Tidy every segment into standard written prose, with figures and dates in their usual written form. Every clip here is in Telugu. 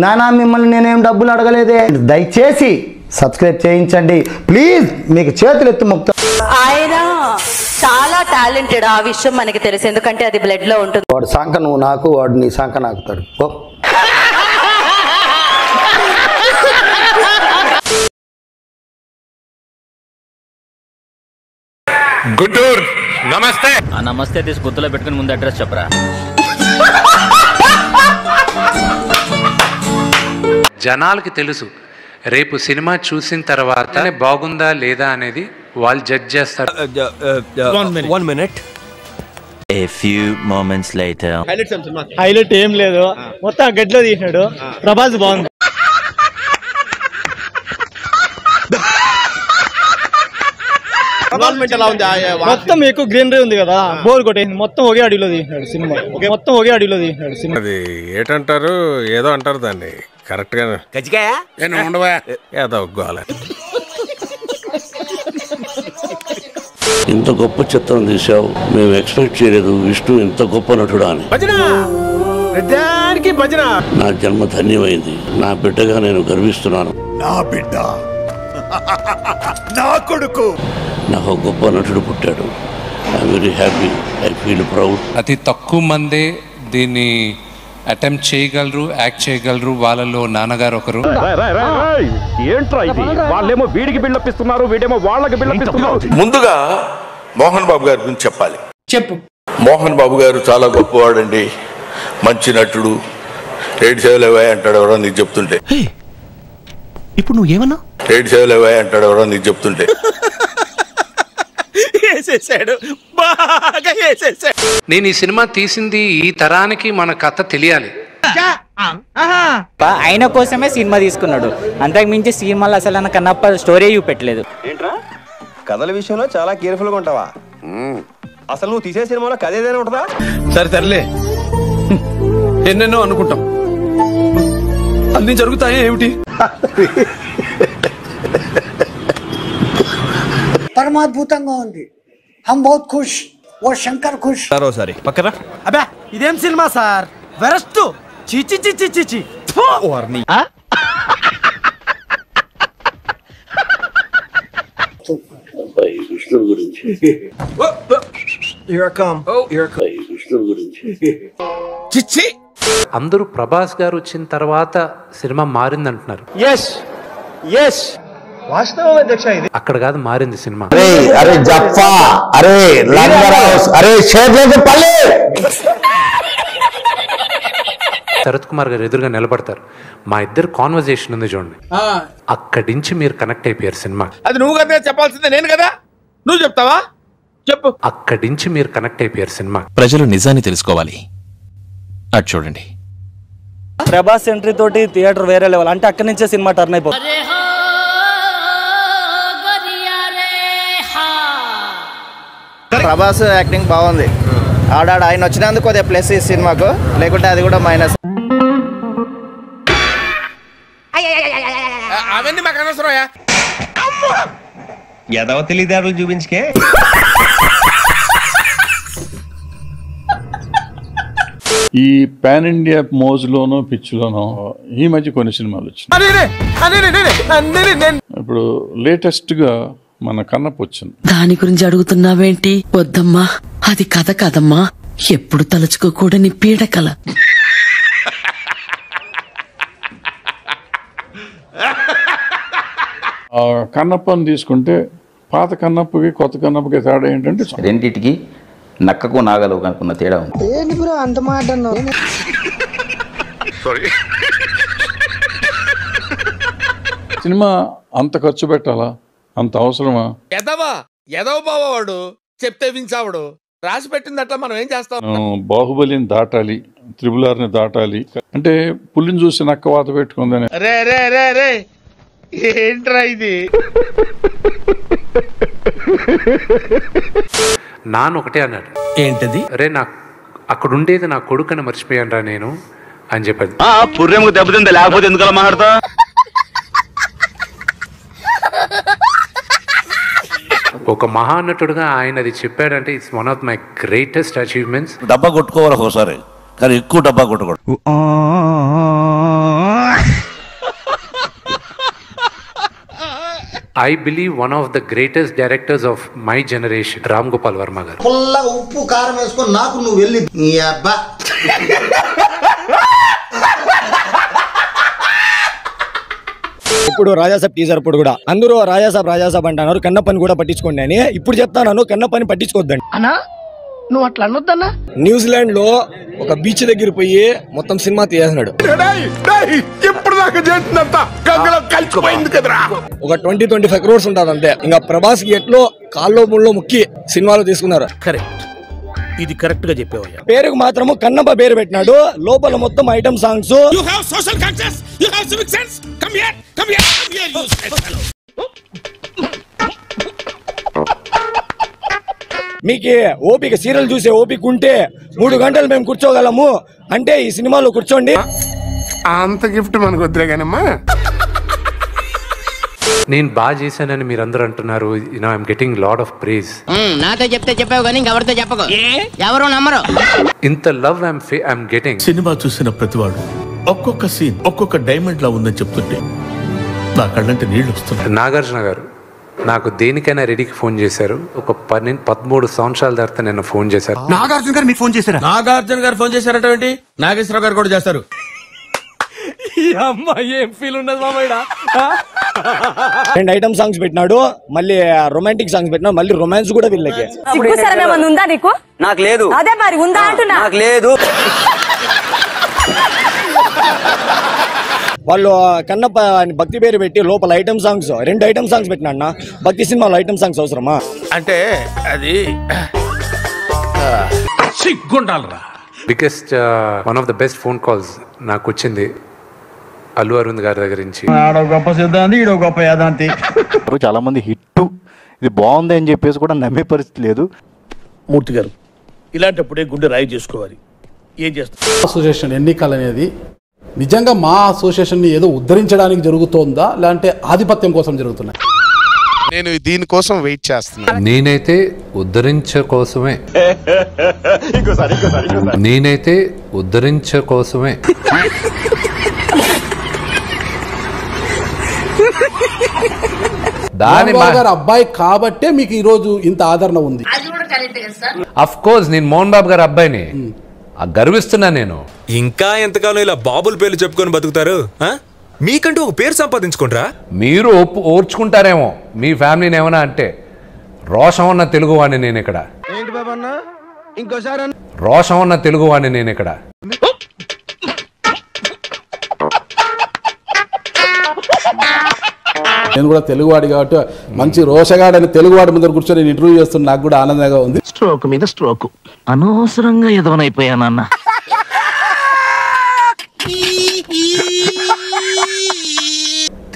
నానా మిమ్మల్ని నేనేం డబ్బులు అడగలేదే. దయచేసి సబ్స్క్రైబ్ చేయించండి ప్లీజ్, మీకు చేతులు ఎత్తి మొక్తా. ఆయన చాలా టాలెంటెడ్, ఆ విషయం మనకి తెలుసు, ఎందుకంటే అది బ్లడ్ లో ఉంటుంది. వాడు సంక నువ్వు నాకు, వాడు నీ సంక నాకుతాడు. గుంటూరు నమస్తే. ఆ నమస్తే తీసి గుర్తులో పెట్టుకుని ముందు అడ్రస్ చెప్పరా. జనాలకి తెలుసు రేపు సినిమా చూసిన తర్వాత బాగుందా లేదా అనేది వాళ్ళు జడ్జ్ చేస్తారు. One minute. A few moments later. Highlight ఏం లేదు, మొత్తం గడ్లో తీసినాడు. ప్రభాస్ బాగుంది. మొత్తం ఎక్కువ గ్రీనరీ ఉంది కదా, బోర్ కొట్టేసింది. మొత్తం ఒకే అడవిలో తీసినాడు సినిమా, మొత్తం ఒకే అడవిలో తీసినాడు సినిమా. అది ఏటంటారు, ఏదో అంటారు దాన్ని కరెక్ట్ గా. ఏదో గోల. ఇంత గొప్ప చిత్రం తీసావు, మేము ఎక్స్పెక్ట్ చేయలేదు విష్ణు ఇంత గొప్ప నటుడు అని. నా జన్మ ధన్యమైంది, నా బిడ్డగా నేను గర్విస్తున్నాను. నా బిడ్డ, నా కొడుకు, నాకు గొప్ప నటుడు పుట్టాడు. I very happy, I feel proud. అతి తక్కువ మందే దీన్ని అటెంప్ట్ చేయగలరు, యాక్ట్ చేయగలరు. వాళ్ళలో నాన్నగారు ఒకరు. ఏంట్రా ఇది, వాళ్ళేమో వీడికి బిల్డప్ ఇస్తున్నారు, వీడేమో వాళ్ళకి బిల్డప్ ఇస్తున్నారు. ముందుగా మోహన్ బాబు గారి గురించి చెప్పాలి. చెప్పు. మోహన్ బాబు గారు చాలా గొప్పవాడండి, మంచి నటుడు. 7 సేవలు ఇవ్వాయి అంటాడు ఎవరో నీకు చెప్తుంటే. ఇప్పుడు నువ్వేమన్నా 7 సేవలు ఇవ్వాయి అంటాడు ఎవరో నీకు చెప్తుంటే. నేను ఈ సినిమా తీసింది ఈ తరానికి మన కథ తెలియాలి. ఆయన కోసమే సినిమా తీసుకున్నాడు, అంతకు మించి సినిమాలో అసలు కన్నప్ప స్టోరీ చూపెట్టలేదు. ఏంట్రా కథల విషయంలో చాలా కేర్ఫుల్ గా ఉంటావా? అసలు నువ్వు తీసే సినిమాలో కథ ఏదైనా ఉంటుందా? సరే తరలే, ఎన్నెన్నో అనుకుంటాం, అన్ని జరుగుతాయి ఏమిటి? పరమాద్భుతంగా ఉంది. హమ్ బహుత్ ఖుష్, ఓ శంకర్ ఖుష్. సరే పక్కరా. అబ్బా ఇదేం సినిమా సార్, వెరస్ట్. చిచి చిచి చిచి. విష్ణు గురించి విష్ణు గురించి చిచ్చి. అందరూ ప్రభాస్ గారు వచ్చిన తర్వాత సినిమా మారింది అంటున్నారు. అక్కడ కాదు మారింది సినిమా. అరే జఫా, అరే లంగరాస్, అరే షేర్పల్లి. శరత్ కుమార్ గారు ఎదురుగా నిలబడతారు, మా ఇద్దరు కాన్వర్జేషన్ ఉంది చూడండి, అక్కడి నుంచి మీరు కనెక్ట్ అయిపోయారు సినిమా. అది నువ్వు కదా చెప్పాల్సిందే, నేను కదా. నువ్వు చెప్తావా? చెప్పు. అక్కడి నుంచి మీరు కనెక్ట్ అయిపోయారు సినిమా. ప్రజలు నిజాన్ని తెలుసుకోవాలి, అటు చూడండి. ప్రభాస్ ఎంట్రీ తోటి థియేటర్ వేరే లెవెల్, అంటే అక్కడి నుంచే సినిమా టర్న్ అయిపోతుంది. ప్రభాస్ యాక్టింగ్ బాగుంది. ఆయన వచ్చినందుకు కొద్దిగా ప్లస్ ఈ సినిమాకు, లేకుంటే అది కూడా మైనస్. అవన్నీ మాకు అనవసరమయ్యా. ఎదవ తెలివితేటలు చూపించుకే. ఈ పాన్ ఇండియా మోజులోనో పిచ్చిలోనో ఈ మధ్య కొన్ని సినిమాలు వచ్చినాయి. ఇప్పుడు లేటెస్ట్ గా మన కన్నప్ప వచ్చింది. దాని గురించి అడుగుతున్నావేంటి? వద్దమ్మా, అది కథ కదమ్మా, ఎప్పుడు తలుచుకోకూడని పీడకల. కన్నప్పని తీసుకుంటే పాత కన్నప్పకి కొత్త కన్నప్పకి తేడా ఏంటంటే, రెండిటికి నక్కకు నాగలు కనుక్కున్న తేడా ఉంది. అంత మాట సినిమా అంత ఖర్చు పెట్టాలా, అంత అవసరమా? ఎదవ బావాడు చెప్తే వించావుడు, రాసి పెట్టింది అట్లా మనం ఏం చేస్తాం? బాహుబలిని దాటాలి, త్రిబుల్-ఆర్ని దాటాలి అంటే పులిని చూసి నక్క వాత పెట్టుకుందని. రే రే రే రే ఏంట్రా ఇది? నాన్న ఒకటే అన్నాడు, ఏంటది? రే నాకు అక్కడ ఉండేది నా కొడుకుని మర్చిపోయాను రా నేను అని చెప్పాడు. పుర్రెముకు దెబ్బతింది, లేకపోతే ఎందుకలా మాట్లాడతా? ఒక మహానటుడుగా ఆయన అది చెప్పాడంటే it's one of my greatest achievements. డబ్బా కొట్టుకోవాలి ఒకసారి, కానీ ఎక్కువ డబ్బా కొట్టకూడదు. I believe one of the greatest directors of my generation, Ram Gopal Varma garu. పుల్లగా ఉప్పు కారం వేసుకొని నాకు నువ్వు వెళ్ళి నీ అబ్బా. ఇప్పుడు రాజాసాబ్ టీజర్ ఇప్పుడు కూడా అందరూ రాజాసాబ్ అంటున్నారు, కన్నప్పని కూడా పట్టించుకోండి అని. ఇప్పుడు చెప్తాను, కన్నప్పని పట్టించుకోవద్దండి అన్నా. నువ్వు అట్లా అనొద్దన్నా. న్యూజిలాండ్ లో ఒక బీచ్ దగ్గర పోయి మొత్తం సినిమా తీసేస్తున్నాడు. ఒక 20-25 crores ఉంటుంది అంతే. ఇంకా ప్రభాస్ కి ఎట్లో కాల్లో ముళ్ళో ముక్కి సినిమాలో తీసుకున్నారు. ఇది కరెక్ట్ గా చెప్పేవయ్యా. పేరుకు మాత్రము కన్నప్ప పేరు పెట్టినాడు, లోపల మొత్తం ఐటమ్ సాంగ్స్. మీకు ఓపిక సీరియల్ చూసే ఓపిక ఉంటే 3 గంటలు మేము కూర్చోగలము అంటే ఈ సినిమాలో కూర్చోండి. అంత గిఫ్ట్ మనకు వద్దులే కానమ్మా. నేను బాగా చేశానని మీరందరూ అంటున్నారు. I'm getting lot of praise. నాతో చెప్తే చెప్పావు కానీ ఎవరితో చెప్పకు, ఎవరు నమ్మరు. ఇంత లవ్ ఐఎమ్ గెటింగ్. సినిమా చూసిన ప్రతివాడు ఒక్కొక్క సీన్ ఒక్కొక్క డైమండ్ లా ఉందని చెప్తుంటే నా కళ్ళంటే నీళ్లు వస్తున్నాయి. నాగార్జున గారు నాకు దేనికైనా రెడీకి ఫోన్ చేశారు. ఒక 13 సంవత్సరాల తర్వాత నేను ఫోన్ చేశారు. నాగార్జున గారు మీకు ఫోన్ చేశారా? నాగార్జున గారు ఫోన్ చేశారట ఏంటి? నాగేశ్వరరావు గారు కూడా చేస్తారు. ఏం ఫీల్ ఉన్నది మామయ్య. 2 ఐటమ్ సాంగ్స్ పెట్టినాడు, మళ్ళీ రొమాంటిక్ సాంగ్స్ పెట్టినాడు, మళ్ళీ రొమాన్స్ కూడా వీళ్ళకి. ఉందా నీకు? నాకు లేదు. అదే మరి ఉందా అంటున్నా. నాకు లేదు. వాళ్ళు కన్నప్ప భక్తి పేరు పెట్టి లోపల ఐటమ్ సాంగ్స్ 2 ఐటమ్ సాంగ్స్ పెట్టినా. భక్తి సినిమాలో ఐటమ్ సాంగ్స్ అవసరమా? అంటే అది సిగ్గుండాలరా. Biggest one of the best phone calls నాకు వచ్చింది అల్లు అరవింద్ గారి దగ్గర నుంచి. గొప్ప సిద్ధాంతి, ఈడో గొప్ప యాదాంతి. చాలా మంది హిట్ ఇది బాగుంది అని చెప్పేసి కూడా నమ్మే పరిస్థితి లేదు. మూర్తి గారు ఇలాంటప్పుడే గుండె రాయి చేసుకోవాలి. ఏం చేస్తారు? అసోసియేషన్ ఎన్నికలు అనేది నిజంగా మా అసోసియేషన్ ని ఏదో ఉద్ధరించడానికి జరుగుతోందా లేదంటే ఆధిపత్యం కోసం జరుగుతున్నాయి? నేను దీనికోసం వెయిట్ చేస్తున్నాను. నేనైతే ఉద్ధరించ కోసమే. గారు అబ్బాయి కాబట్టే మీకు ఈ రోజు ఇంత ఆదరణ ఉంది. అఫ్ కోర్స్ నేను మోహన్ బాబు గారి అబ్బాయిని గర్విస్తున్నా. నేను ఇంకా ఎంతకాలం ఇలా బాబుల పేర్లు చెప్పుకొని బతుకుతారు? మీకంటూ ఒక పేరు సంపాదించుకుంటారా? మీరు ఓర్చుకుంటారేమో మీ ఫ్యామిలీని ఏమన్నా అంటే. రోషం ఉన్న తెలుగువాడిని నేను ఇక్కడ. రోషం ఉన్న తెలుగువాడిని నేను ఇక్కడ. నేను కూడా తెలుగువాడి కాబట్టి మంచి రోషగాడని తెలుగువాడి మీద కూర్చొని నేను ఇంటర్వ్యూ చేస్తున్నా. నాకు కూడా ఆనందంగా ఉంది. స్ట్రోక్ మీద స్ట్రోక్ అనవసరంగా ఎదవనైపోయానన్న.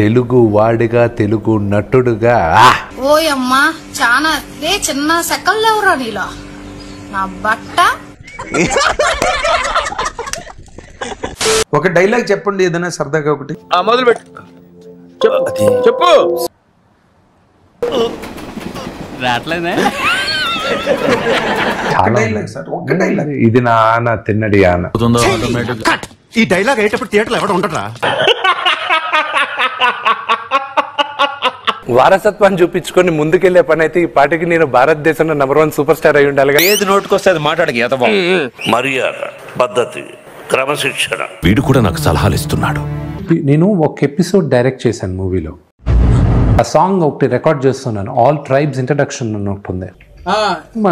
తెలుగు వాడిగా, తెలుగు నటుడుగా. ఓయమ్మా చాలా చిన్న సెకల్లో ఎవరా నీలో నా బట్ట. ఒక డైలాగ్ చెప్పండి ఏదైనా సరదాగా ఒకటి. మొదలు పెట్టు. చెప్పు. ఇది నా తిన్నడి ఆన. ఈ డైలాగ్ అయ్యేటప్పుడు థియేటర్లో ఎవడ ఉండరా? వారసత్వాన్ని చూపించుకొని ముందుకెళ్లే పని అయితే ఈ పాటికి నేను భారతదేశంలో #1 సూపర్ స్టార్ అయి ఉండాలి. ఏది నోటుకొస్తే అది మాట్లాడక మర్యాద, పద్ధతి, క్రమశిక్షణ. వీడు కూడా నాకు సలహాలు ఇస్తున్నాడు. నేను ఒక ఎపిసోడ్ డైరెక్ట్ చేశాను మూవీలో. ఆ సాంగ్ ఒకటి రికార్డ్ చేస్తున్నాను. ఆల్ ట్రైబ్స్ ఇంట్రడక్షన్ అని ఒకటి ఉంది. మా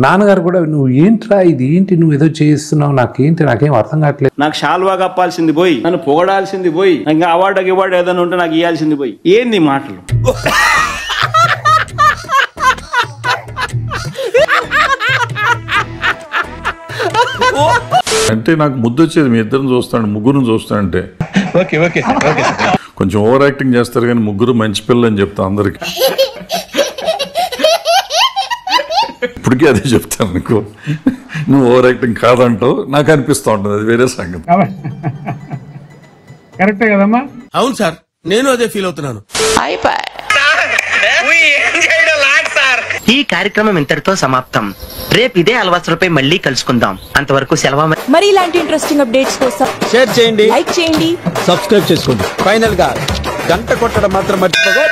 నాన్నగారు కూడా నువ్వు ఏంట్రా ఇది ఏంటి నువ్వు ఏదో చేస్తున్నావు నాకేం అర్థం కావట్లేదు. నాకు షాల్వా కప్పాల్సింది పోయి, నన్ను పొగడాల్సింది పోయి, ఇంకా అవార్డు ఏదైనా ఉంటే నాకు ఇవ్వాల్సింది పోయి. ఏంది మాటలు? అంటే నాకు ముద్దు వచ్చేది మీ ఇద్దరిని చూస్తాను, ముగ్గురు చూస్తానంటే. కొంచెం ఓవర్ యాక్టింగ్ చేస్తారు కానీ ముగ్గురు మంచి పిల్లలు అని చెప్తా అందరికి. ఇప్పటికీ అదే చెప్తాను అనుకో. నువ్వు ఓవర్ యాక్టింగ్ కాదంటావు, నాకు అనిపిస్తూ ఉంటుంది. అది వేరే సంగతి. కరెక్టే కదమ్మా? అవును సార్, నేను అదే ఫీల్ అవుతున్నాను. ఈ కార్యక్రమం ఇంతటితో సమాప్తం. రేపు ఇదే అలవాసులపై మళ్ళీ కలుసుకుందాం. అంతవరకు సెలవు. మరి ఇలాంటి ఇంట్రెస్టింగ్ అప్డేట్స్ కోసం షేర్ చేయండి, లైక్ చేయండి, సబ్స్క్రైబ్ చేసుకోండి. ఫైనల్ గా గంట కొట్టడం మాత్రం మర్చిపోగా.